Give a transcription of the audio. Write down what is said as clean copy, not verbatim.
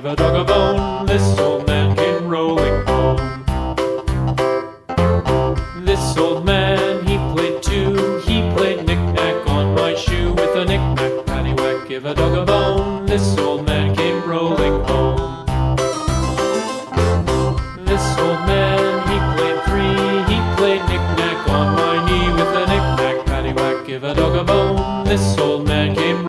give a dog a bone. This old man came rolling home. This old man, he played too. He played knick-knack on my shoe. With a knick-knack, paddywhack, give a dog a bone. This old man came rolling home. This old man, he played three. He played knick-knack on my knee. With a knick-knack, paddywhack, give a dog